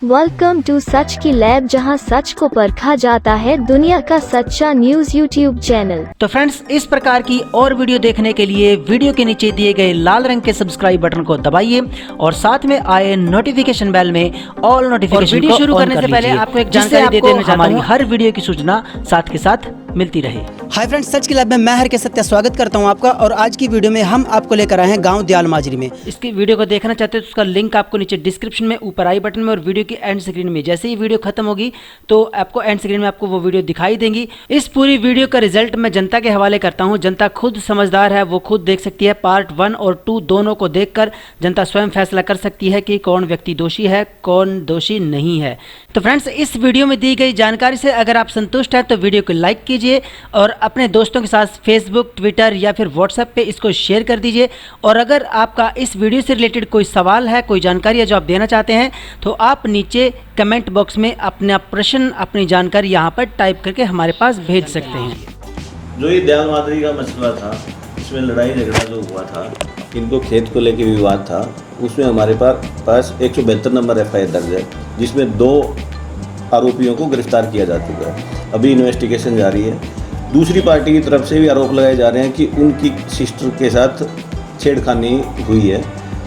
Welcome to such की lab, जहां सच को परखा जाता है। दुनिया का सच्चा न्यूज यूट्यूब चैनल। तो फ्रेंड्स, इस प्रकार की और वीडियो देखने के लिए वीडियो के नीचे दिए गए लाल रंग के सब्सक्राइब बटन को दबाइए और साथ में आए नोटिफिकेशन बेल में ऑल नोटिफिकेशन वीडियो शुरू करने से पहले आपको एक जानकारी दे देना चाहता हूं। हमारी हर वीडियो की सूचना साथ के साथ मिलती रहे। हाय फ्रेंड्स, सच की लैब में मैं हर के सत्या स्वागत करता हूं आपका। और आज की वीडियो में हम आपको लेकर आए हैं गांव दयाल माजरी में। इसकी वीडियो को देखना चाहते हो तो उसका लिंक आपको नीचे डिस्क्रिप्शन में, ऊपर आई बटन में और वीडियो की एंड स्क्रीन में। जैसे ही वीडियो खत्म होगी तो आपको एंड स्क्रीन में आपको वो वीडियो दिखाई देंगी। इस पूरी वीडियो का रिजल्ट मैं जनता के हवाले करता हूं। जनता खुद समझदार है, वो खुद देख सकती है। पार्ट 1 और 2 दोनों को देखकर जनता स्वयं फैसला कर सकती है कि कौन व्यक्ति दोषी है, कौन दोषी नहीं है। तो फ्रेंड्स, इस वीडियो में दी गई जानकारी से अगर आप संतुष्ट हैं तो वीडियो को लाइक कीजिए और अपने दोस्तों के साथ फेसबुक, ट्विटर या फिर व्हाट्सएप पे इसको शेयर कर दीजिए। और अगर आपका इस वीडियो से रिलेटेड कोई सवाल है, कोई जानकारी है जो आप देना चाहते हैं, तो आप नीचे कमेंट बॉक्स में अपना प्रश्न, अपनी जानकारी यहाँ पर टाइप करके हमारे पास भेज सकते हैं। जो ये दयाल माजरी का मसला था, इसमें लड़ाई झगड़ा जो हुआ था, इनको खेत को लेकर विवाद था, उसमें हमारे पास 172 नंबर FIR दर्ज है, जिसमें 2 आरोपियों को गिरफ्तार किया जा चुका है। अभी इन्वेस्टिगेशन जारी है। दूसरी पार्टी की तरफ से भी आरोप लगाए जा रहे हैं कि उनकी सिस्टर के साथ छेड़खानी हुई है।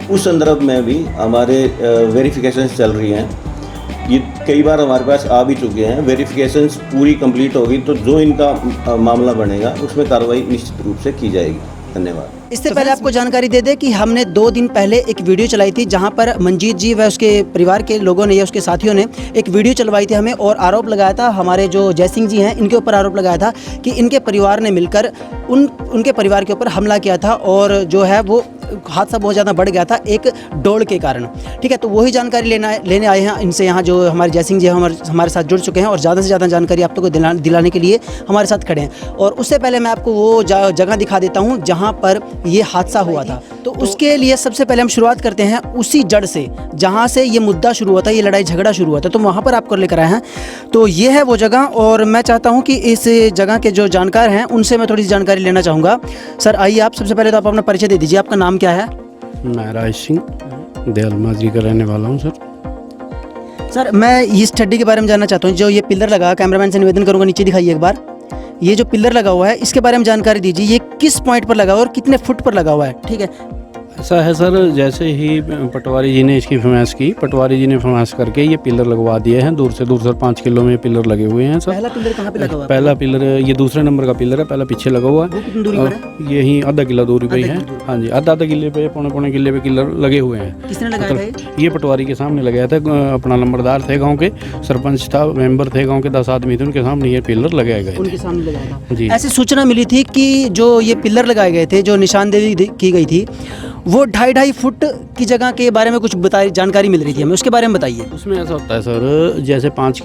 उस संदर्भ में भी हमारे वेरिफिकेशन चल रही हैं। ये कई बार हमारे पास आ भी चुके हैं। वेरिफिकेशन पूरी कंप्लीट होगी तो जो इनका मामला बनेगा उसमें कार्रवाई निश्चित रूप से की जाएगी। धन्यवाद। इससे पहले आपको जानकारी दे दें कि हमने 2 दिन पहले एक वीडियो चलाई थी जहां पर मंजीत जी व उसके परिवार के लोगों ने या उसके साथियों ने एक वीडियो चलवाई थी हमें, और आरोप लगाया था, हमारे जो जयसिंह जी हैं इनके ऊपर आरोप लगाया था कि इनके परिवार ने मिलकर उनके परिवार के ऊपर हमला किया था और जो है वो हादसा बहुत ज़्यादा बढ़ गया था एक डोल के कारण। ठीक है, तो वही जानकारी लेने आए हैं इनसे। यहाँ जो हमारे जयसिंह जी हमारे साथ जुड़ चुके हैं और ज़्यादा से ज़्यादा जानकारी आप लोगों को दिलाने के लिए हमारे साथ खड़े हैं। और उससे पहले मैं आपको वो जगह दिखा देता हूँ जहाँ पर ये हादसा हुआ था। तो उसके लिए सबसे पहले हम शुरुआत करते हैं उसी जड़ से जहाँ से ये मुद्दा शुरू हुआ था, ये लड़ाई झगड़ा शुरू हुआ था। तो वहाँ पर आपको लेकर आए हैं। तो ये है वो जगह, और मैं चाहता हूँ कि इस जगह के जो जानकार हैं उनसे मैं थोड़ी सी जानकारी लेना चाहूँगा। सर आइए, आप सबसे पहले तो आप अपना परिचय दे दीजिए। आपका नाम क्या है? मैं राज सिंह दयाल माजरी का रहने वाला हूँ। सर मैं इस ठड्डी के बारे में जानना चाहता हूँ। जो ये पिलर लगा, कैमरामैन से निवेदन करूँगा नीचे दिखाइए एक बार। ये जो पिलर लगा हुआ है इसके बारे में जानकारी दीजिए। ये किस पॉइंट पर लगा हुआ है और कितने फुट पर लगा हुआ है? ठीक है, ऐसा है सर, जैसे ही पटवारी जी ने इसकी फरमाइश की, पटवारी जी ने फरमाइश करके ये पिलर लगवा दिए हैं। दूर से सर 5 किलो में पिलर लगे हुए हैं सर। पहला पिलर कहाँ पे लगा हुआ है? पहला पिलर ये दूसरे नंबर का पिलर है, पहला पीछे लगा हुआ है। कितनी दूरी पर है? यही आधा किला दूरी पे ही है। हाँ जी, आधा किले पे, पौने किले पे पिलर लगे हुए हैं। किसने लगाया था ये पटवारी के सामने लगाया था। अपना लंबरदार थे गाँव के, सरपंच था, मेंबर थे गाँव के, 10 आदमी थे, उनके सामने ये पिलर लगाए गए। उनके सामने लगाया था जी। ऐसी सूचना मिली थी कि जो ये पिलर लगाए गए थे, जो निशानदेही की गई थी, वो 2.5 फुट की जगह के बारे में कुछ जानकारी मिल रही थी हमें। उसके बारे में बताइए। उसमें ऐसा होता है सर, जैसे 5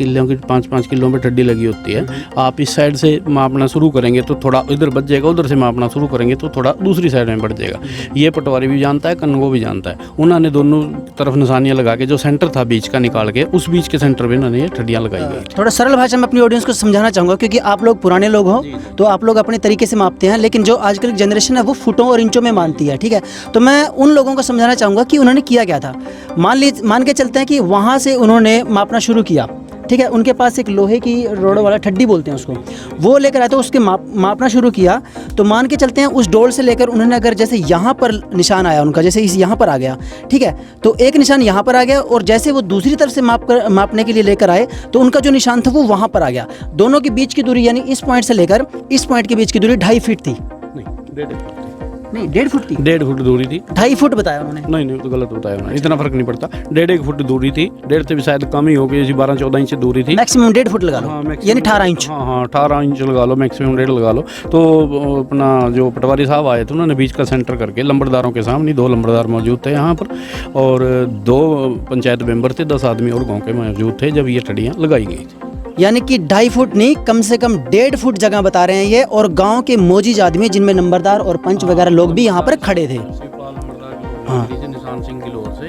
किलो में ठड्डी लगी होती है। आप इस साइड से मापना शुरू करेंगे तो थोड़ा इधर बच जाएगा, उधर से मापना शुरू करेंगे तो थोड़ा दूसरी साइड में बढ़ जाएगा। ये पटवारी भी जानता है, कन्गो भी जानता है। उन्होंने दोनों तरफ निशानियाँ लगा के, जो सेंटर था बीच का निकाल के, उस बीच के सेंटर में इन्होंने ये ठड्डियाँ लगाई गई। थोड़ा सरल भाषा में अपनी ऑडियंस को समझाना चाहूँगा, क्योंकि आप लोग पुराने लोग हो तो आप लोग अपने तरीके से मापते हैं, लेकिन जो आजकल की जनरेशन है वो फुटों और इंचों में मानती है। ठीक है, तो मैं उन लोगों को समझाना चाहूँगा कि उन्होंने किया क्या था। मान के चलते हैं कि वहाँ से उन्होंने मापना शुरू किया। ठीक है, उनके पास एक लोहे की रोड वाला ठड्डी बोलते हैं उसको, वो लेकर आए तो उसके मापना शुरू किया। तो मान के चलते हैं उस डोल से लेकर उन्होंने, अगर जैसे यहाँ पर निशान आया उनका, जैसे इस यहाँ पर आ गया, ठीक है, तो एक निशान यहाँ पर आ गया, और जैसे वो दूसरी तरफ से मापने के लिए लेकर आए तो उनका जो निशान था वो वहाँ पर आ गया। दोनों के बीच की दूरी, यानी इस पॉइंट से लेकर इस पॉइंट के बीच की दूरी 2.5 फीट थी। नहीं, 1.5 फुट थी। 1.5 फुट दूरी थी। 2.5 फुट बताया उन्होंने। नहीं, तो गलत बताया उन्होंने। इतना फर्क नहीं पड़ता। 1.5 फुट दूरी थी। 1.5 से भी शायद कम ही होगी, 12-14 इंच दूरी थी। मैक्सिमम 1.5 फुट लगा लो, यानी 18 इंच। हाँ, 18 इंच लगा लो, मैक्सिमम 1.5 लगा लो। तो अपना जो पटवारी साहब आए थे, उन्होंने बीच का सेंटर करके, लंबरदारों के सामने 2 लंबरदार मौजूद थे यहाँ पर, और 2 पंचायत मेंबर थे, 10 आदमी और गाँव के मौजूद थे जब ये ठड्डियाँ लगाई गई थी। यानी कि 2.5 फुट नहीं, कम से कम 1.5 फुट जगह बता रहे हैं ये, और गांव के मौजूद आदमी जिनमें नंबरदार और पंच वगैरह लोग भी यहाँ पर खड़े थे। हाँ, निशान सिंह की लोर से,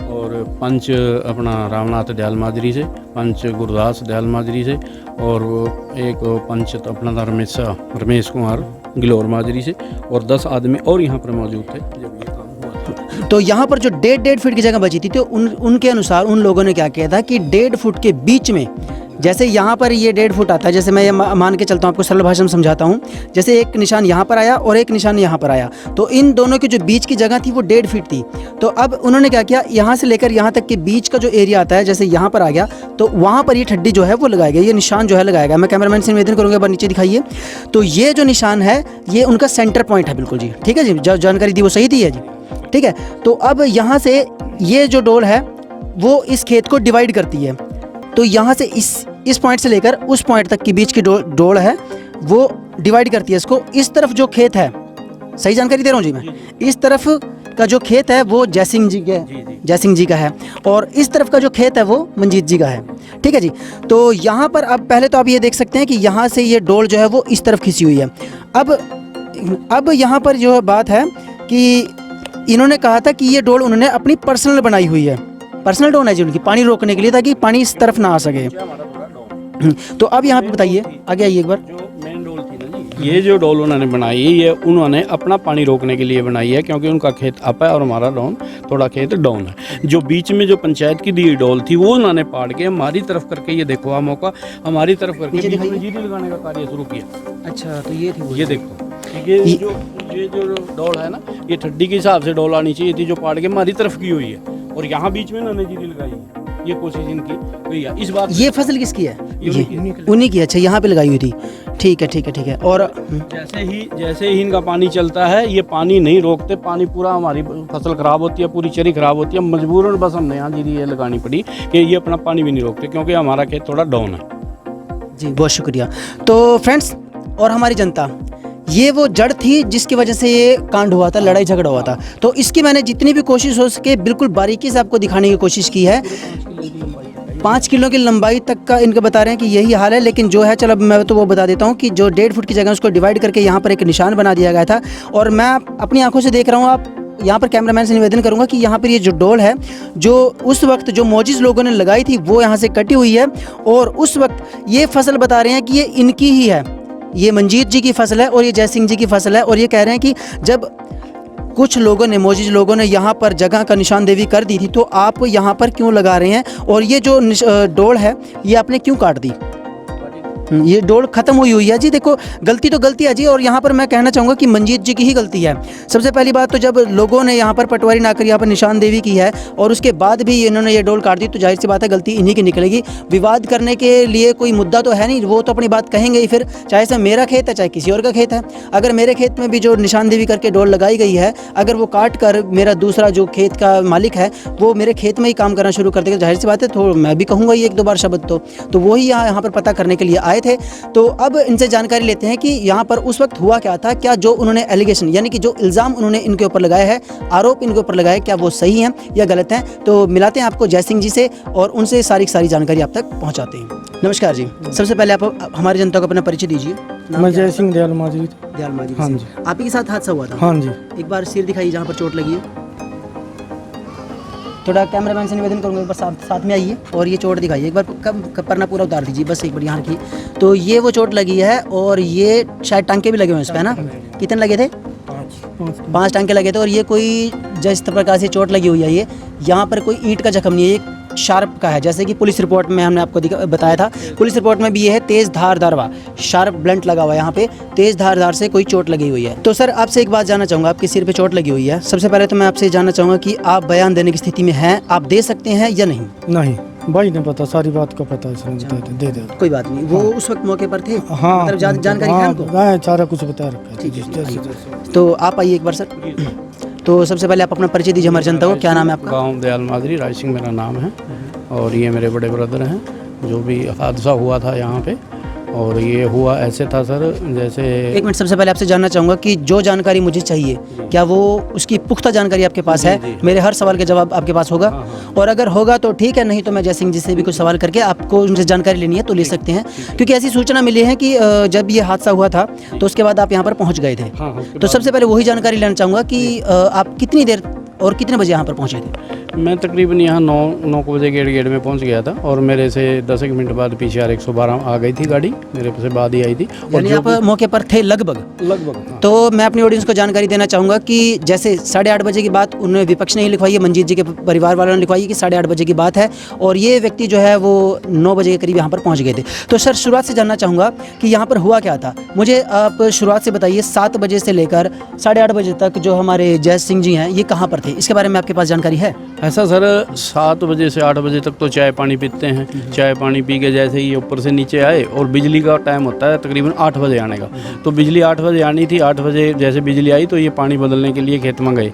और पंच अपना रामनाथ दयाल माजरी से, पंच गुरदास दयाल माजरी से, और एक पंच अपना था रमेश कुमार गिलोर माजरी से, और 10 आदमी और यहाँ पर मौजूद थे जब ये काम हुआ था। तो यहाँ पर जो 1.5 फीट की जगह बची थी तो उनके अनुसार उन लोगों ने क्या किया था कि 1.5 फुट के बीच में, जैसे यहाँ पर ये 1.5 फुट आता है, जैसे मैं ये मान के चलता हूँ, आपको सरल भाषा में समझाता हूँ, जैसे एक निशान यहाँ पर आया और एक निशान यहाँ पर आया, तो इन दोनों की जो बीच की जगह थी वो 1.5 फीट थी। तो अब उन्होंने क्या किया, यहाँ से लेकर यहाँ तक के बीच का जो एरिया आता है, जैसे यहाँ पर आ गया तो वहाँ पर ये ठड्डी जो है वो लगाया गया, ये निशान जो है लगाया गया। मैं कैमरामैन से निवेदन करूँगा, बार नीचे दिखाइए। तो ये जो निशान है ये उनका सेंटर पॉइंट है, बिल्कुल जी, ठीक है जी, जो जानकारी दी वो सही दी है जी, ठीक है। तो अब यहाँ से ये जो डोल है वो इस खेत को डिवाइड करती है, तो यहाँ से इस पॉइंट से लेकर उस पॉइंट तक की बीच की डोल है वो डिवाइड करती है इसको। इस तरफ जो खेत है, सही जानकारी दे रहा हूँ जी मैं, इस तरफ का जो खेत है वो जयसिंह जी का है और इस तरफ का जो खेत है वो मंजीत जी का है, ठीक है जी। तो यहाँ पर अब पहले तो आप ये देख सकते हैं कि यहाँ से ये डोल जो है वो इस तरफ खिंची हुई है। अब यहाँ पर जो बात है कि इन्होंने कहा था कि ये डोल उन्होंने अपनी पर्सनल बनाई हुई है, पर्सनल डोल है जी उनकी, पानी रोकने के लिए, ताकि पानी इस तरफ ना आ सके। तो अब यहाँ पे बताइए, आगे आइए एक बार। जो मेन डोल थी ना जी, ये जो डोल उन्होंने बनाई है ये उन्होंने अपना पानी रोकने के लिए बनाई है, क्योंकि उनका खेत अप है और हमारा थोड़ा खेत डाउन है। जो बीच में जो पंचायत की दी डोल थी वो उन्होंने पाड़ के हमारी तरफ करके, ये देखो आ मौका हमारी तरफ करके बीच में जीरी लगाने का कार्य शुरू किया। अच्छा, तो ये थी, ये देखो ये जो डोल है ना, ये ठड्डी के हिसाब से डोल आनी चाहिए थी, जो पाड़ के हमारी तरफ की हुई है और यहाँ बीच में उन्होंने जीरी लगाई है। ये कोशिश इनकी हुई है इस बात। ये फसल किसकी है? उन्हीं की। अच्छा, यहाँ पे लगाई हुई थी, ठीक है। और जैसे ही इनका पानी चलता है, ये पानी नहीं रोकते, पानी पूरा हमारी फसल खराब होती है, पूरी चरी खराब होती है। मजबूरन बस हमने यहाँ जीरी ये लगानी पड़ी कि ये अपना पानी भी नहीं रोकते, क्योंकि हमारा खेत थोड़ा डाउन है जी। बहुत शुक्रिया। तो फ्रेंड्स और हमारी जनता, ये वो जड़ थी जिसकी वजह से ये कांड हुआ था, लड़ाई झगड़ा हुआ था। तो इसकी मैंने जितनी भी कोशिश हो सके बिल्कुल बारीकी से आपको दिखाने की कोशिश की है। 5 किलो की लंबाई तक का इनका बता रहे हैं कि यही हाल है, लेकिन जो है चलो मैं तो वो बता देता हूँ कि जो 1.5 फुट की जगह उसको डिवाइड करके यहाँ पर एक निशान बना दिया गया था। और मैं अपनी आंखों से देख रहा हूँ, आप यहाँ पर कैमरामैन से निवेदन करूँगा कि यहाँ पर ये जो डोल है जो उस वक्त जो मौजूद लोगों ने लगाई थी वो यहाँ से कटी हुई है, और उस वक्त ये फसल बता रहे हैं कि ये इनकी ही है, ये मंजीत जी की फसल है और ये जयसिंह जी की फसल है। और ये कह रहे हैं कि जब कुछ लोगों ने, मौजूद लोगों ने यहाँ पर जगह का निशानदेवी कर दी थी, तो आप यहाँ पर क्यों लगा रहे हैं, और ये जो डोल है ये आपने क्यों काट दी? ये डोल खत्म हुई है जी। देखो गलती तो गलती है जी, और यहाँ पर मैं कहना चाहूँगा कि मंजीत जी की ही गलती है। सबसे पहली बात तो जब लोगों ने यहाँ पर पटवारी ना कर यहाँ पर निशानदेवी की है और उसके बाद भी इन्होंने ये डोल काट दी, तो जाहिर सी बात है गलती इन्हीं की निकलेगी। विवाद करने के लिए कोई मुद्दा तो है नहीं, वो तो अपनी बात कहेंगे ही फिर, चाहे से मेरा खेत है चाहे किसी और का खेत है। अगर मेरे खेत में भी जो निशानदेवी करके डोल लगाई गई है, अगर वो काट कर मेरा दूसरा जो खेत का मालिक है वो मेरे खेत में ही काम करना शुरू कर देगा, जाहिर सी बात है तो मैं भी कहूँगा ये 1-2 बार शब्द तो वो ही यहाँ पर पता करने के लिए आए थे। तो अब इनसे जानकारी लेते हैं कि यहाँ पर उस वक्त हुआ क्या था, क्या जो उन्होंने एलिगेशन यानी कि जो इल्ज़ाम उन्होंने इनके ऊपर लगाया है, आरोप इनके ऊपर लगाए, क्या वो सही हैं या गलत हैं। तो मिलाते हैं आपको जयसिंह जी से और उनसे सारी जानकारी आप तक पहुँचाते हैं। नमस्कार जी, सबसे पहले आप हमारी जनता को अपना परिचय दीजिए। मैं जयसिंह दयाल माजरी। हाँ जी। आप ही के साथ हादसा हुआ था? हाँ जी। एक बार सिर दिखाइए जहाँ पर चोट लगी है। थोड़ा कैमरामैन से निवेदन करूँगा एक बार साथ में आइए और ये चोट दिखाइए। एक बार कब पन्ना पूरा उतार दीजिए, बस एक बार यहाँ रखिए। तो ये वो चोट लगी है और ये शायद टांके भी लगे हुए हैं इस पर, है ना? कितने लगे थे? 5 टांके लगे थे। और ये कोई जिस प्रकार से चोट लगी हुई है, ये यहाँ पर कोई ईंट का जख्म नहीं है, ये शार्प का है। जैसे कि पुलिस रिपोर्ट में हमने आपको बताया था, पुलिस रिपोर्ट में भी ये है तेज़ धारदार शार्प ब्लंट लगा हुआ है, यहाँ पे तेज़ धारदार से कोई चोट लगी हुई है। तो सर आपसे एक बात जानना चाहूँगा, आपके सिर पे चोट लगी हुई है, सबसे पहले तो मैं आपसे जानना चाहूँगा कि आप बयान देने की स्थिति में हैं, आप दे सकते हैं या नहीं? नहीं, भाई ने पता, सारी बात का पता, इसने बताया, दे दे। कोई बात नहीं, वो उस वक्त मौके पर थे? हाँ, मतलब जानकारी है उनको? हाँ, सारा कुछ बता रखा है। ठीक है, तो आप आइए एक बार सर। तो सबसे पहले आप अपना परिचय दीजिए हमारी जनता को, क्या नाम है आपका? गाँव दयाल माजरी, राज सिंह मेरा नाम है, और ये मेरे बड़े ब्रदर हैं। जो भी हादसा हुआ था यहाँ पे, और ये हुआ ऐसे था सर, जैसे एक मिनट, सबसे पहले आपसे जानना चाहूँगा कि जो जानकारी मुझे चाहिए, क्या वो उसकी पुख्ता जानकारी आपके पास है? मेरे हर सवाल का जवाब आपके पास होगा? और अगर होगा तो ठीक है, नहीं तो मैं जयसिंह जी से भी कुछ सवाल करके आपको उनसे जानकारी लेनी है तो ले सकते हैं, क्योंकि ऐसी सूचना मिली है कि जब ये हादसा हुआ था तो उसके बाद आप यहाँ पर पहुँच गए थे। तो सबसे पहले वही जानकारी लेना चाहूँगा कि आप कितनी देर और कितने बजे यहाँ पर पहुँचे थे? मैं तकरीबन यहाँ 9 बजे गेट में पहुँच गया था और मेरे से 10 एक मिनट बाद PCR 112 आ गई थी गाड़ी, मेरे से बाद ही आई थी। और यानी आप मौके पर थे लगभग? हाँ। तो मैं अपनी ऑडियंस को जानकारी देना चाहूँगा कि जैसे 8:30 बजे की बात उन्होंने विपक्ष ने ही लिखवाई है, मंजीत जी के परिवार वालों ने लिखवाई है कि 8:30 बजे की बात है और ये व्यक्ति जो है वो 9 बजे के करीब यहाँ पर पहुँच गए थे। तो सर शुरुआत से जानना चाहूँगा कि यहाँ पर हुआ क्या था, मुझे आप शुरुआत से बताइए। 7 बजे से लेकर 8:30 बजे तक जो हमारे जय सिंह जी हैं ये कहाँ पर थे, इसके बारे में आपके पास जानकारी है? ऐसा सर 7 बजे से 8 बजे तक तो चाय पानी पीते हैं। चाय पानी पी के जैसे ही ऊपर से नीचे आए और बिजली का टाइम होता है तकरीबन 8 बजे आने का, तो बिजली 8 बजे आनी थी। 8 बजे जैसे बिजली आई तो ये पानी बदलने के लिए खेत में गए।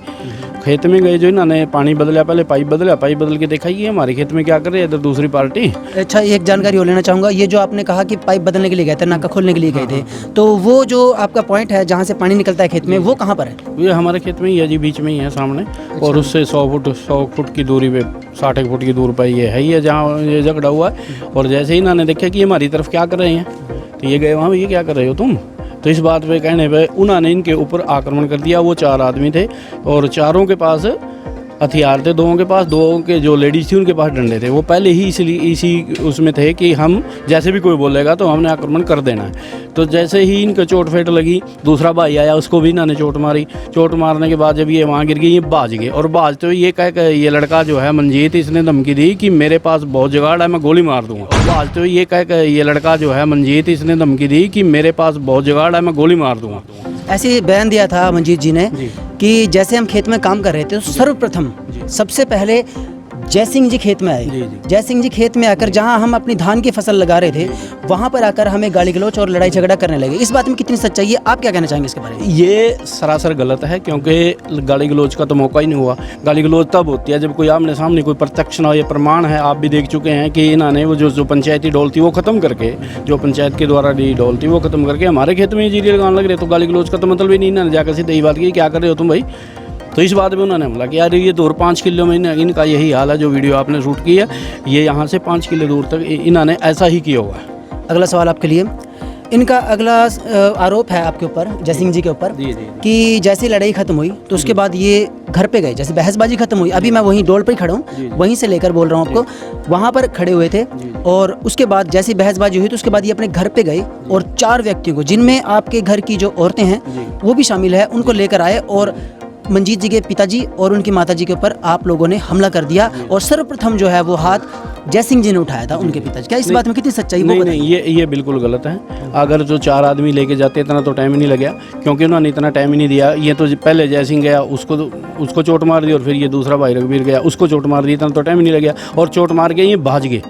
खेत में गए जो इन्होंने पानी बदला, पहले पाइप बदल के देखा ये हमारे खेत में क्या कर रहे हैं इधर दूसरी पार्टी। अच्छा, एक जानकारी और लेना चाहूँगा, ये जो आपने कहा कि पाइप बदलने के लिए गए थे, नाका खोलने के लिए गए थे, तो वो जो आपका पॉइंट है जहाँ से पानी निकलता है खेत में, वो कहाँ पर है? ये हमारे खेत में ही है जी, बीच में ही है सामने। और उससे 100 फुट की दूरी पे 60 फुट की दूर पर ये है ही है जहाँ ये झगड़ा हुआ है। और जैसे ही इन्होंने देखा कि हमारी तरफ क्या कर रहे हैं तो ये गए वहाँ, ये क्या कर रहे हो तुम। तो इस बात पे कहने पे उन्होंने इनके ऊपर आक्रमण कर दिया। वो 4 आदमी थे और चारों के पास हथियार थे, 2 के पास, 2 के जो लेडीज़ थी उनके पास डंडे थे। वो पहले ही इसलिए इसी उसमें थे कि हम जैसे भी कोई बोलेगा तो हमने आक्रमण कर देना है। तो जैसे ही इनका चोट फेट लगी, दूसरा भाई आया उसको भी इन्होंने चोट मारी। चोट मारने के बाद जब ये वहाँ गिर गई, ये भाज गए। और भाजते हुए ये लड़का जो है मंजीत, इसने धमकी दी कि मेरे पास बहुत जुगाड़ है, मैं गोली मार दूंगा। और भाजते हुए ये लड़का जो है मंजीत, इसने धमकी दी कि मेरे पास बहुत जुगाड़ है, मैं गोली मार दूंगा। ऐसे बयान दिया था मंजीत जी ने कि जैसे हम खेत में काम कर रहे थे तो सर्वप्रथम सबसे पहले जय सिंह जी खेत में आए। जय सिंह जी खेत में आकर जहां हम अपनी धान की फसल लगा रहे थे वहां पर आकर हमें गाली गलौच और लड़ाई झगड़ा करने लगे। इस बात में कितनी सच्चाई है, आप क्या कहना चाहेंगे इसके बारे में? ये सरासर गलत है, क्योंकि गाली गलौच का तो मौका ही नहीं हुआ। गाली गलौच तब होती है जब कोई आमने सामने कोई प्रत्यक्ष ना हो। ये प्रमाण है, आप भी देख चुके हैं कि इन्होंने वो जो पंचायती डोल थी वो ख़त्म करके, जो पंचायत के द्वारा दी डोल थी वो ख़त्म करके हमारे खेत में जीरी लगाने लग रहे। तो गाली गलौच का तो मतलब ही नहीं। इन्होंने जाकर सीधे ही बात की, क्या कर रहे हो तुम भाई। तो इस बात में उन्होंने हमला किया। ये दूर 5 किलो में इनका यही हाल है। जो वीडियो आपने शूट की है, ये यहाँ से 5 किलो दूर तक इन्होंने ऐसा ही किया हुआ है। अगला सवाल आपके लिए, इनका अगला आरोप है आपके ऊपर, जय सिंह जी के ऊपर, कि जैसे लड़ाई खत्म हुई तो उसके बाद ये घर पे गए, जैसे बहसबाजी खत्म हुई, अभी मैं वहीं डोल पर ही खड़ा हूँ, वहीं से लेकर बोल रहा हूँ आपको, वहाँ पर खड़े हुए थे। और उसके बाद जैसे बहसबाजी हुई तो उसके बाद ये अपने घर पे गए और 4 व्यक्तियों को, जिनमें आपके घर की जो औरतें हैं वो भी शामिल है, उनको लेकर आए और मंजीत जी के पिताजी और उनकी माताजी के ऊपर आप लोगों ने हमला कर दिया। और सर्वप्रथम जो है वो हाथ जय सिंह जी ने उठाया था उनके पिताजी। क्या इस बात में कितनी सच्चाई? नहीं, ये बिल्कुल गलत है। अगर जो 4 आदमी लेके जाते इतना तो टाइम ही नहीं लगा, क्योंकि उन्होंने इतना टाइम ही नहीं दिया। ये तो पहले जय सिंह गया, उसको चोट मार दी, और फिर ये दूसरा भाई रघुवीर गया, उसको चोट मार दी, इतना तो टाइम ही नहीं लगा। और चोट मार के ये भाज गए।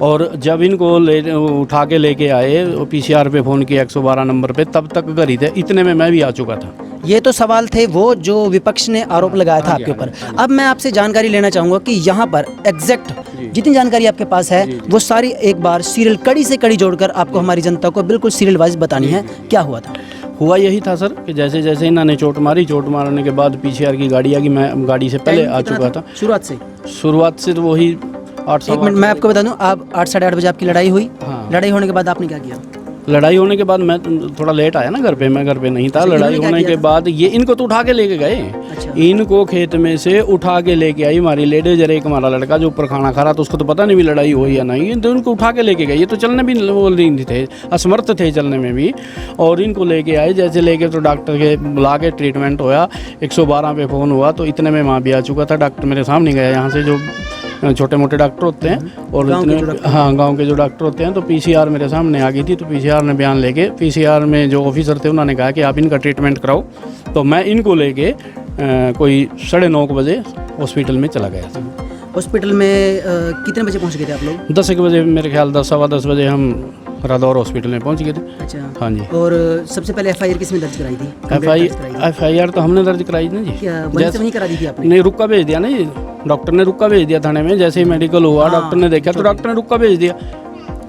और जब इनको उठा के लेके आए, PCR पे फ़ोन किया 112 नंबर पे, तब तक घर ही थे। इतने में मैं भी आ चुका था। ये तो सवाल थे वो जो विपक्ष ने आरोप लगाया था आपके ऊपर। अब मैं आपसे जानकारी लेना चाहूँगा कि यहाँ पर एग्जैक्ट जितनी जानकारी आपके पास है वो सारी एक बार सीरियल कड़ी से कड़ी जोड़कर आपको हमारी जनता को बिल्कुल सीरियल वाइज बतानी है। क्या हुआ था? हुआ यही था सर कि जैसे जैसे इन्होंने चोट मारने के बाद PCR की गाड़ी आ गई। मैं गाड़ी से पहले आ चुका था। शुरुआत से तो वही 8 एक मिनट मैं आपको बता दूं, आप 8 साढ़े 8 बजे आपकी लड़ाई हुई। हाँ। लड़ाई होने के बाद आपने क्या किया? लड़ाई होने के बाद मैं थोड़ा लेट आया ना घर पे, मैं घर पे नहीं था। अच्छा, लड़ाई होने के बाद ये इनको तो उठा के लेके गए। अच्छा। इनको खेत में से उठा के लेके आई हमारी लेडीज, और एक हमारा लड़का जो ऊपर खाना खा रहा था, उसको तो पता नहीं भी लड़ाई हुई या नहीं। तो उनको उठा के लेके गए। ये तो चलने भी नहीं थे, असमर्थ थे चलने में भी। और इनको लेके आए, जैसे लेके तो डॉक्टर के बुला के ट्रीटमेंट हुआ, 112 पे फ़ोन हुआ। तो इतने में वहाँ भी आ चुका था। डॉक्टर मेरे सामने गया, यहाँ से जो छोटे मोटे डॉक्टर होते हैं और इतने, हाँ, गांव के जो डॉक्टर होते हैं। तो PCR मेरे सामने आ गई थी। तो PCR ने बयान लेके, PCR में जो ऑफिसर थे उन्होंने कहा कि आप इनका ट्रीटमेंट कराओ। तो मैं इनको लेके कोई 9:30 बजे हॉस्पिटल में चला गया था। हॉस्पिटल में कितने बजे पहुंच गए थे आप लोग? 10 बजे, मेरे ख्याल 10 सवा 10 बजे हम रादौर हॉस्पिटल में पहुंच गए थे। अच्छा, हाँ जी। और सबसे पहले FIR किसमें दर्ज कराई थी? FIR तो हमने दर्ज कराई ना जी। जैसे वहीं करा दी थी आपने? नहीं, रुक्का भेज दिया ना जी, डॉक्टर ने रुक्का भेज दिया थाने में। जैसे ही मेडिकल हुआ, डॉक्टर ने देखा तो डॉक्टर ने रुक्का भेज दिया।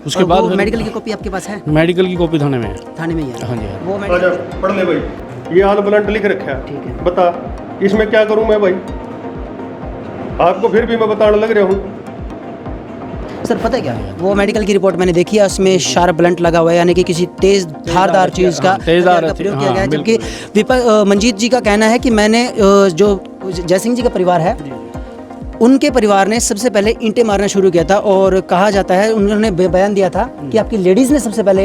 उसके बाद मेडिकल की कॉपी आपके पास है? मेडिकल की कॉपी थाने में है। थाने में ही है? हाँ जी। वो पढ़ ले भाई, ये हाल ब्लंट लिख रखा है। ठीक है, बता इसमें क्या करूं मैं भाई? आपको फिर भी मैं बताने लग रहा हूँ। सर पता है क्या, वो मेडिकल की रिपोर्ट मैंने देखी है, उसमें शार्प ब्लंट लगा हुआ है, यानी कि किसी तेज धारदार चीज़ का प्रयोग किया गया है। जबकि मंजीत जी का कहना है कि मैंने जो जय सिंह जी का परिवार है उनके परिवार ने सबसे पहले ईंटें मारना शुरू किया था और कहा जाता है उन्होंने बयान दिया था कि आपकी लेडीज़ ने सबसे पहले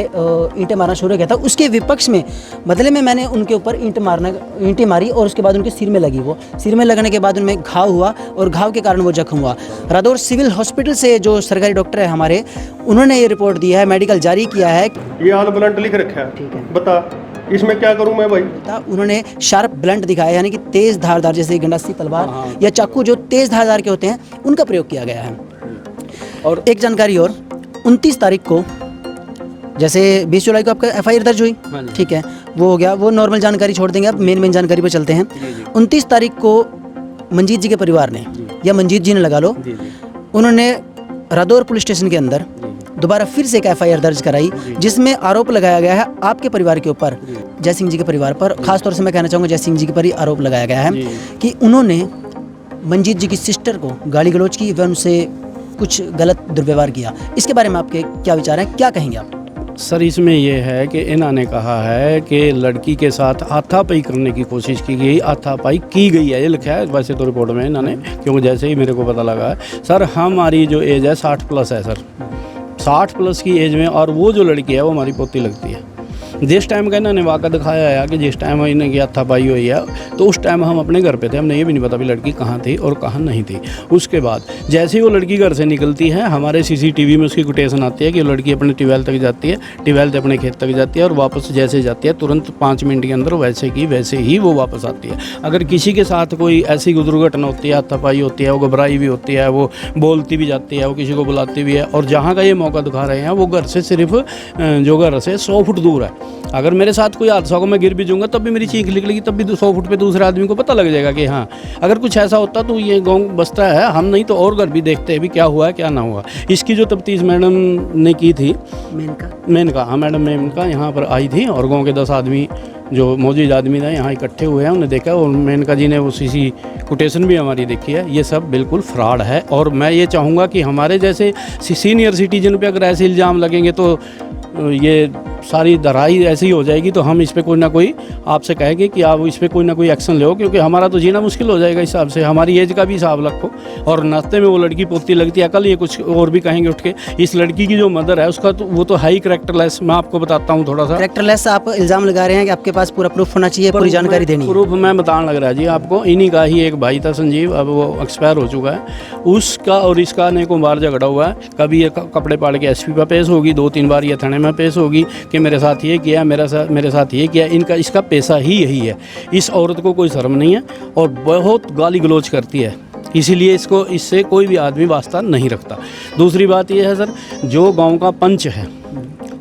ईंटें मारना शुरू किया था। उसके विपक्ष में बदले में मैंने उनके ऊपर ईंटें मारी और उसके बाद उनके सिर में लगी। वो सिर में लगने के बाद उनमें घाव हुआ और घाव के कारण वो जख्म हुआ। रादौर सिविल हॉस्पिटल से जो सरकारी डॉक्टर है हमारे, उन्होंने ये रिपोर्ट दी है, मेडिकल जारी किया है। ये हाल ब्लंट लिख रखा है, ठीक है, बता इसमें क्या करूं मैं भाई। उन्होंने शार्प ब्लंट दिखाया, यानी कि तेज़ धारदार, जैसे गंडासी तलवार या चाकू जो तेज़ धारदार के होते हैं उनका प्रयोग किया गया है। और एक जानकारी और, 29 तारीख को, जैसे 20 जुलाई को आपका FIR दर्ज हुई, ठीक है, वो हो गया, वो नॉर्मल जानकारी छोड़ देंगे, अब मेन जानकारी पर चलते हैं। 29 तारीख को मंजीत जी के परिवार ने, या मंजीत जी ने लगा लो, उन्होंने रादौर पुलिस स्टेशन के अंदर दोबारा फिर से एक FIR दर्ज कराई, जिसमें आरोप लगाया गया है आपके परिवार के ऊपर, जय सिंह जी के परिवार पर। खासतौर से मैं कहना चाहूँगा जय सिंह जी के पर ही आरोप लगाया गया है कि उन्होंने मंजीत जी की सिस्टर को गाली गलौज की व उनसे कुछ गलत दुर्व्यवहार किया। इसके बारे में आपके क्या विचार हैं, क्या कहेंगे आप? सर, इसमें यह है कि इन्होंने कहा है कि लड़की के साथ हाथापाई करने की कोशिश की गई, हाथापाई की गई है, ये लिखा है वैसे तो रिपोर्ट में इन्होंने, क्योंकि जैसे ही मेरे को पता लगा है। सर, हमारी जो एज है 60+ है सर, 60+ की एज में, और वो जो लड़की है वो हमारी पोती लगती है। जिस टाइम का इन्होंने वाक़ा दिखाया है कि जिस टाइम इन्हें की हाथापाई हुई है, तो उस टाइम हम अपने घर पे थे, हमने ये भी नहीं पता भी लड़की कहाँ थी और कहाँ नहीं थी। उसके बाद जैसे ही वो लड़की घर से निकलती है, हमारे CCTV में उसकी कोटेशन आती है कि वो लड़की अपने ट्यूबवेल तक जाती है, ट्यूबवेल से अपने खेत तक जाती है और वापस जैसे जाती है तुरंत 5 मिनट के अंदर वैसे की वैसे ही वो वापस आती है। अगर किसी के साथ कोई ऐसी दुर्घटना होती है, हाथापाई होती है, वो घबराई भी होती है, वो बोलती भी जाती है, वो किसी को बुलाती भी है, और जहाँ का ये मौका दिखा रहे हैं वो घर से सिर्फ जो घर से 100 फुट दूर है। अगर मेरे साथ कोई हादसा होगा, मैं गिर भी जाऊंगा, तब भी मेरी चीख निकलेगी, तब भी 100 फुट पे दूसरे आदमी को पता लग जाएगा कि हाँ, अगर कुछ ऐसा होता तो ये गांव बसता है, हम नहीं तो और घर भी देखते हैं भी क्या हुआ है क्या ना हुआ। इसकी जो तफ्तीश मैडम ने की थी, मेनका, हाँ मैडम मेनका यहाँ पर आई थी और गाँव के 10 आदमी जो मौजूद आदमी थे यहाँ इकट्ठे हुए हैं, उन्हें देखा और मेनका जी ने वो CC कोटेशन भी हमारी देखी है। ये सब बिल्कुल फ्रॉड है और मैं ये चाहूँगा कि हमारे जैसे सीनियर सिटीजन पे अगर ऐसे इल्ज़ाम लगेंगे तो ये सारी दराई ऐसी हो जाएगी, तो हम इस पर कोई ना कोई आपसे कहेंगे कि आप इस पर कोई ना कोई एक्शन लो, क्योंकि हमारा तो जीना मुश्किल हो जाएगा। हिसाब से हमारी एज का भी हिसाब रखो, और नाश्ते में वो लड़की पोती लगती है। कल ये कुछ और भी कहेंगे उठ के। इस लड़की की जो मदर है उसका तो वो तो है ही कैरेक्टरलेस। मैं आपको बताता हूँ थोड़ा सा कैरेक्टरलेस। आप इल्ज़ाम लगा रहे हैं कि आपके पास पूरा प्रूफ होना चाहिए, पूरी जानकारी देनी है। प्रूफ मैं बताने लग रहा है जी आपको। इन्हीं का ही एक भाई था संजीव, अब वो एक्सपायर हो चुका है। उसका और इसका अनेकों बार झगड़ा हुआ है। कभी ये कपड़े पाड़ के SP पर पेश होगी, 2-3 बार ये थाने में पेश होगी कि मेरे साथ ये किया, मेरे साथ ये किया। इसका पैसा ही यही है। इस औरत को कोई शर्म नहीं है और बहुत गाली गलौज करती है, इसीलिए इससे कोई भी आदमी वास्ता नहीं रखता। दूसरी बात यह है सर, जो गांव का पंच है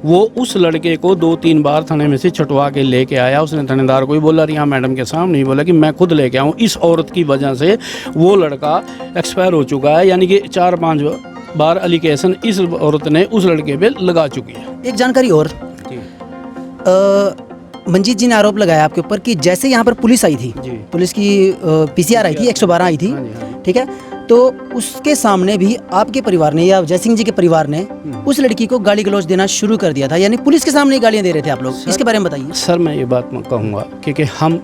वो उस लड़के को 2-3 बार थाने में से छुटवा के लेके आया। उसने थानेदार को ही बोला, रिया मैडम के सामने ही बोला कि मैं खुद लेके आऊँ। इस औरत की वजह से वो लड़का एक्सपायर हो चुका है, यानी कि 4-5 बार एलिगेशन इस औरत ने उस लड़के पे लगा चुकी है। एक जानकारी और, मंजीत जी ने आरोप लगाया आपके ऊपर कि जैसे यहाँ पर पुलिस आई थी, पुलिस की PCR आई थी, 112 आई थी, ठीक है, तो उसके सामने भी आपके परिवार ने या जयसिंह जी के परिवार ने उस लड़की को गाली गलौज देना शुरू कर दिया था, यानी पुलिस के सामने गालियाँ दे रहे थे आप लोग। इसके बारे में बताइए सर। मैं ये बात कहूँगा क्योंकि हम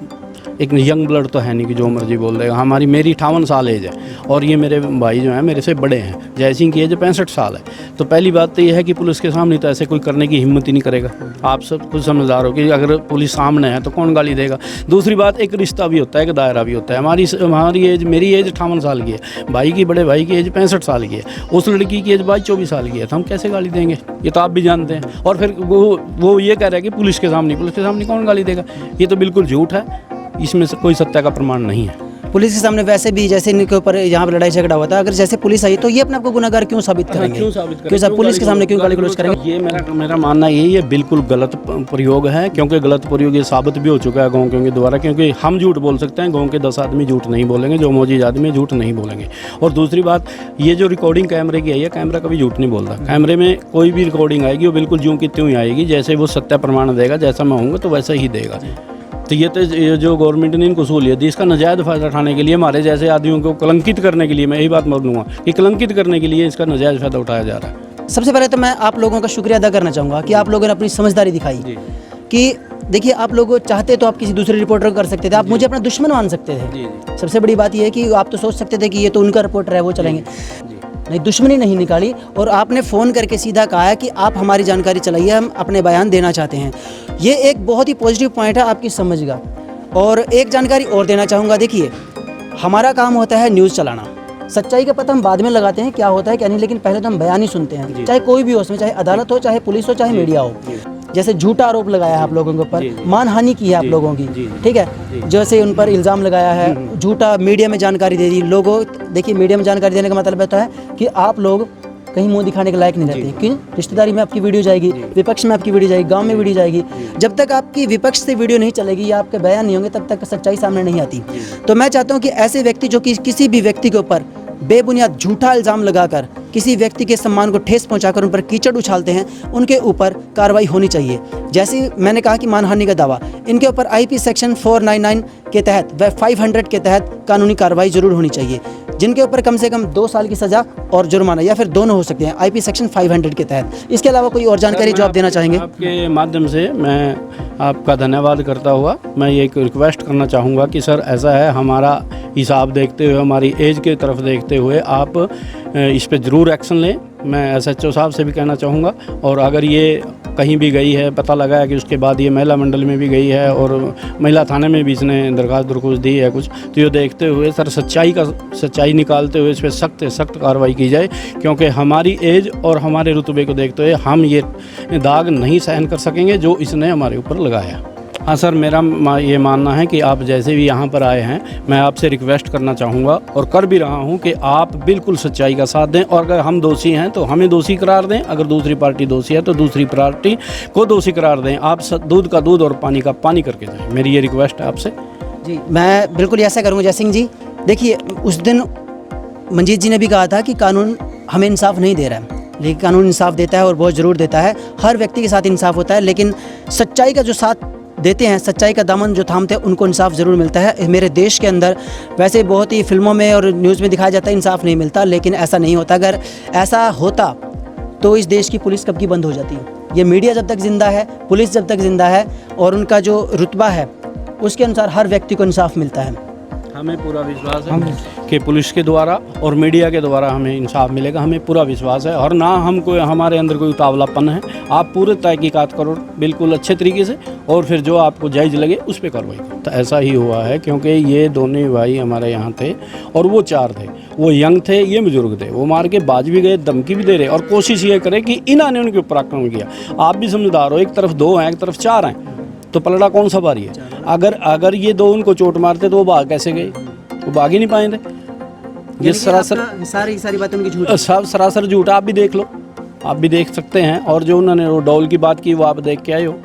एक यंग ब्लड तो है नहीं कि जो मर्जी बोल देगा। मेरी 58 साल एज है और ये मेरे भाई जो हैं मेरे से बड़े हैं। जयसिंह की एज 65 साल है। तो पहली बात तो ये है कि पुलिस के सामने तो ऐसे कोई करने की हिम्मत ही नहीं करेगा। आप सब कुछ समझदार हो कि अगर पुलिस सामने है तो कौन गाली देगा। दूसरी बात, एक रिश्ता भी होता है, एक दायरा भी होता है। हमारी एज, मेरी एज 58 साल की है, भाई की, बड़े भाई की एज 65 साल की है, उस लड़की की एज 22-24 साल की है, तो हम कैसे गाली देंगे? ये तो आप भी जानते हैं। और फिर वो ये कह रहा है कि पुलिस के सामने कौन गाली देगा? ये तो बिल्कुल झूठ है, इसमें से कोई सत्य का प्रमाण नहीं है। पुलिस के सामने वैसे भी जैसे इनके ऊपर यहाँ पर लड़ाई झगड़ा हुआ था, अगर जैसे पुलिस आई तो ये अपने आप को गुनाहगार क्यों साबित करेंगे? क्यों पुलिस के सामने क्यों गाली गलौज करेंगे? ये मेरा मानना यही है, बिल्कुल गलत प्रयोग है, क्योंकि गलत प्रयोग ये साबित भी हो चुका है गाँव के द्वारा। क्योंकि हम झूठ बोल सकते हैं, गाँव के 10 आदमी झूठ नहीं बोलेंगे, जो मौजूद आदमी झूठ नहीं बोलेंगे। और दूसरी बात, ये जो रिकॉर्डिंग कैमरे की आई है, कैमरा कभी झूठ नहीं बोलता। कैमरे में कोई भी रिकॉर्डिंग आएगी वो बिल्कुल ज्यों की त्यों ही आएगी, जैसे वो सत्य प्रमाण देगा, जैसा मैं हूँगा तो वैसा ही देगा। तो ये जो गवर्नमेंट ने इनको सहूलियत दी, इसका नाजायज़ फ़ायदा उठाने के लिए, हमारे जैसे आदमियों को कलंकित करने के लिए, मैं यही बात बोलूँगा कि कलंकित करने के लिए इसका नाजायज़ फ़ायदा उठाया जा रहा है। सबसे पहले तो मैं आप लोगों का शुक्रिया अदा करना चाहूँगा कि आप लोगों ने अपनी समझदारी दिखाई कि देखिए आप लोग चाहते तो आप किसी दूसरे रिपोर्टर को कर सकते थे, आप मुझे अपना दुश्मन मान सकते थे। सबसे बड़ी बात यह है कि आप तो सोच सकते थे कि ये तो उनका रिपोर्टर है, वो चलेंगे। नहीं, दुश्मनी नहीं निकाली और आपने फ़ोन करके सीधा कहा है कि आप हमारी जानकारी चलाइए, हम अपने बयान देना चाहते हैं। ये एक बहुत ही पॉजिटिव पॉइंट है आपकी समझ का। और एक जानकारी और देना चाहूँगा, देखिए हमारा काम होता है न्यूज़ चलाना, सच्चाई का पता हम बाद में लगाते हैं क्या होता है क्या नहीं, लेकिन पहले तो हम बयान ही सुनते हैं, चाहे कोई भी हो, उसमें चाहे अदालत हो, चाहे पुलिस हो, चाहे मीडिया हो। जैसे झूठा आरोप लगाया है आप लोगों के ऊपर, मानहानि की है आप लोगों की, ठीक है, जैसे उन पर इल्ज़ाम लगाया है, झूठा मीडिया में जानकारी दे दी लोगों। देखिए मीडिया में जानकारी देने का मतलब होता है कि आप लोग कहीं मुंह दिखाने के लायक नहीं रहते। क्यों? रिश्तेदारी में आपकी वीडियो जाएगी, विपक्ष में आपकी वीडियो जाएगी, गांव में वीडियो जाएगी। जब तक आपकी विपक्ष से वीडियो नहीं चलेगी या आपके बयान नहीं होंगे, तब तक सच्चाई सामने नहीं आती। तो मैं चाहता हूँ कि ऐसे व्यक्ति जो कि किसी भी व्यक्ति के ऊपर बेबुनियाद झूठा इल्ज़ाम लगाकर किसी व्यक्ति के सम्मान को ठेस पहुंचाकर उन पर कीचड़ उछालते हैं, उनके ऊपर कार्रवाई होनी चाहिए। जैसे मैंने कहा कि मानहानि का दावा, इनके ऊपर आईपी सेक्शन 499 के तहत व 500 के तहत कानूनी कार्रवाई जरूर होनी चाहिए, जिनके ऊपर कम से कम 2 साल की सज़ा और जुर्माना या फिर दोनों हो सकते हैं आईपी सेक्शन 500 के तहत। इसके अलावा कोई और जानकारी जो आप देना चाहेंगे? आपके माध्यम से मैं आपका धन्यवाद करता हुआ मैं ये एक रिक्वेस्ट करना चाहूँगा कि सर ऐसा है, हमारा हिसाब देखते हुए, हमारी एज के तरफ देखते हुए आप इस पे ज़रूर एक्शन लें। मैं SHO साहब से भी कहना चाहूँगा, और अगर ये कहीं भी गई है, पता लगा है कि उसके बाद ये महिला मंडल में भी गई है और महिला थाने में भी इसने दरख्वास्त दी है कुछ, तो ये देखते हुए सर सच्चाई निकालते हुए इस पर सख्त से सख्त कार्रवाई की जाए, क्योंकि हमारी एज और हमारे रुतबे को देखते हुए हम ये दाग नहीं सहन कर सकेंगे जो इसने हमारे ऊपर लगाया। हाँ सर, मेरा ये मानना है कि आप जैसे भी यहाँ पर आए हैं, मैं आपसे रिक्वेस्ट करना चाहूँगा और कर भी रहा हूँ कि आप बिल्कुल सच्चाई का साथ दें, और अगर हम दोषी हैं तो हमें दोषी करार दें, अगर दूसरी पार्टी दोषी है तो दूसरी पार्टी को दोषी करार दें। आप दूध का दूध और पानी का पानी करके जाएं, मेरी ये रिक्वेस्ट है आपसे। जी मैं बिल्कुल ऐसा करूँगा जय सिंह जी। देखिए उस दिन मंजीत जी ने भी कहा था कि कानून हमें इंसाफ नहीं दे रहा है, लेकिन कानून इंसाफ देता है और बहुत ज़रूर देता है। हर व्यक्ति के साथ इंसाफ होता है, लेकिन सच्चाई का जो साथ देते हैं, सच्चाई का दामन जो थामते हैं, उनको इंसाफ ज़रूर मिलता है। मेरे देश के अंदर वैसे बहुत ही फिल्मों में और न्यूज़ में दिखाया जाता है इंसाफ नहीं मिलता, लेकिन ऐसा नहीं होता। अगर ऐसा होता तो इस देश की पुलिस कब की बंद हो जाती। ये मीडिया जब तक ज़िंदा है, पुलिस जब तक ज़िंदा है और उनका जो रुतबा है उसके अनुसार हर व्यक्ति को इंसाफ मिलता है। हमें पूरा विश्वास है कि पुलिस के द्वारा और मीडिया के द्वारा हमें इंसाफ मिलेगा, हमें पूरा विश्वास है। और ना हमको हमारे अंदर कोई उतावलापन है। आप पूरे तहकीकात करो बिल्कुल अच्छे तरीके से, और फिर जो आपको जायज़ लगे उस पर कार्रवाई करो। तो ऐसा ही हुआ है, क्योंकि ये दोनों भाई हमारे यहाँ थे और वो 4 थे। वो यंग थे, ये बुजुर्ग थे। वो मार के बाज भी गए, धमकी भी दे रहे, और कोशिश ये करे कि इन्होंने उनके ऊपर आक्रमण किया। आप भी समझदार हो, एक तरफ 2 हैं, एक तरफ 4 हैं, तो पलड़ा कौन सा भारी है। अगर ये 2 उनको चोट मारते तो वो भाग कैसे गए? वो भाग ही नहीं पाए थे। ये सरासर सारी बातें उनकी झूठ, सब सरासर झूठ। आप भी देख लो, आप भी देख सकते हैं। और जो उन्होंने वो डोल की बात की वो आप देख के आए हो,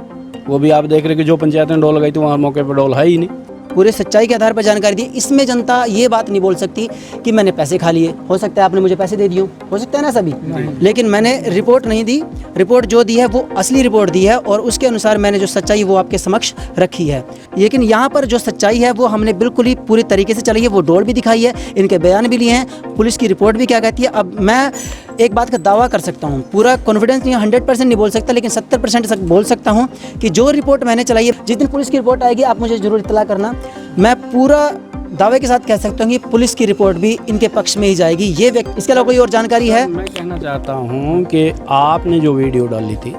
वो भी आप देख रहे कि जो पंचायत ने डोल लगाई थी वहाँ मौके पर डोल है ही नहीं। पूरे सच्चाई के आधार पर जानकारी दी। इसमें जनता ये बात नहीं बोल सकती कि मैंने पैसे खा लिए। हो सकता है आपने मुझे पैसे दे दिए, हो सकता है ना सभी, लेकिन मैंने रिपोर्ट नहीं दी। रिपोर्ट जो दी है वो असली रिपोर्ट दी है और उसके अनुसार मैंने जो सच्चाई वो आपके समक्ष रखी है। लेकिन यहाँ पर जो सच्चाई है वो हमने बिल्कुल ही पूरी तरीके से चलाई है। वो डोल भी दिखाई है, इनके बयान भी लिए हैं, पुलिस की रिपोर्ट भी क्या कहती है। अब मैं एक बात का दावा कर सकता हूँ, पूरा कॉन्फिडेंस नहीं, 100% नहीं बोल सकता, लेकिन 70% बोल सकता हूँ कि जो रिपोर्ट मैंने चलाई है, जिस दिन पुलिस की रिपोर्ट आएगी आप मुझे जरूर इत्तला करना। मैं पूरा दावे के साथ कह सकता हूँ कि पुलिस की रिपोर्ट भी इनके पक्ष में ही जाएगी। ये व्यक्ति, इसके अलावा कोई और जानकारी है? मैं कहना चाहता हूँ कि आपने जो वीडियो डाली थी,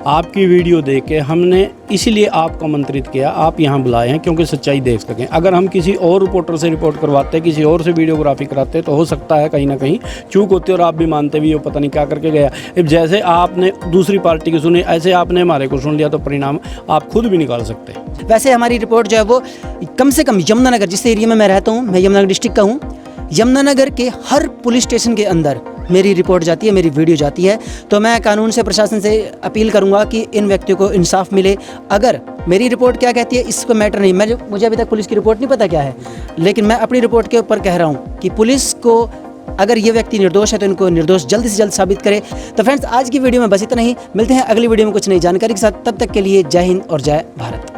आपकी वीडियो देख के हमने इसीलिए आपको आमंत्रित किया, आप यहाँ बुलाए हैं क्योंकि सच्चाई देख सकें। अगर हम किसी और रिपोर्टर से रिपोर्ट करवाते, किसी और से वीडियोग्राफी कराते, तो हो सकता है कहीं ना कहीं चूक होती और आप भी मानते भी हो पता नहीं क्या करके गया। जैसे आपने दूसरी पार्टी की सुनी, ऐसे आपने हमारे को सुन लिया, तो परिणाम आप खुद भी निकाल सकते हैं। वैसे हमारी रिपोर्ट जो है वो कम से कम यमुनानगर, जिस एरिया में मैं रहता हूँ, मैं यमुनानगर डिस्ट्रिक्ट का हूँ, यमुनानगर के हर पुलिस स्टेशन के अंदर मेरी रिपोर्ट जाती है, मेरी वीडियो जाती है। तो मैं कानून से, प्रशासन से अपील करूंगा कि इन व्यक्तियों को इंसाफ मिले। अगर मेरी रिपोर्ट क्या कहती है इसको मैटर नहीं, मुझे अभी तक पुलिस की रिपोर्ट नहीं पता क्या है, लेकिन मैं अपनी रिपोर्ट के ऊपर कह रहा हूँ कि पुलिस को, अगर ये व्यक्ति निर्दोष है तो इनको निर्दोष जल्द से जल्द साबित करे। तो फ्रेंड्स, आज की वीडियो में बस इतना ही। मिलते हैं अगली वीडियो में कुछ नई जानकारी के साथ। तब तक के लिए जय हिंद और जय भारत।